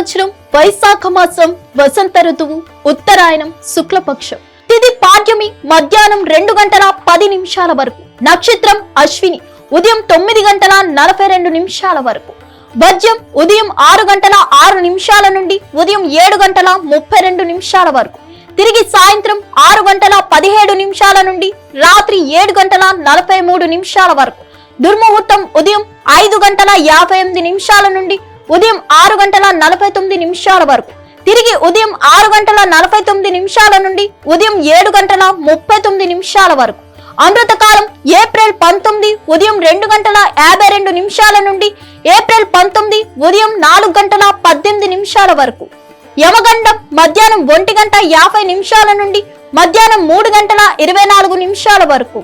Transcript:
సంవత్సరం వైశాఖ మాసం వసంత ఋతువు ఉత్తరాయణం శుక్లపక్షం తిథి పాడ్యమి మధ్యాహ్నం 2:10 వరకు నక్షత్రం అశ్విని ఉదయం 9:42 వరకు వజ్యం ఉదయం 6:06 నుండి ఉదయం 7:32 వరకు తిరిగి సాయంత్రం 6:17 నుండి రాత్రి 7:43 వరకు దుర్ముహూర్తం ఉదయం 5:58 నుండి ఉదయం 6:49 వరకు తిరిగి ఉదయం 6:49 నుండి ఉదయం 7:39 వరకు అమృతకాలం ఏప్రిల్ 19 ఉదయం 2:52 నుండి ఏప్రిల్ 19 ఉదయం 4:18 వరకు యమగండం మధ్యాహ్నం 1:50 నుండి మధ్యాహ్నం 3:24 వరకు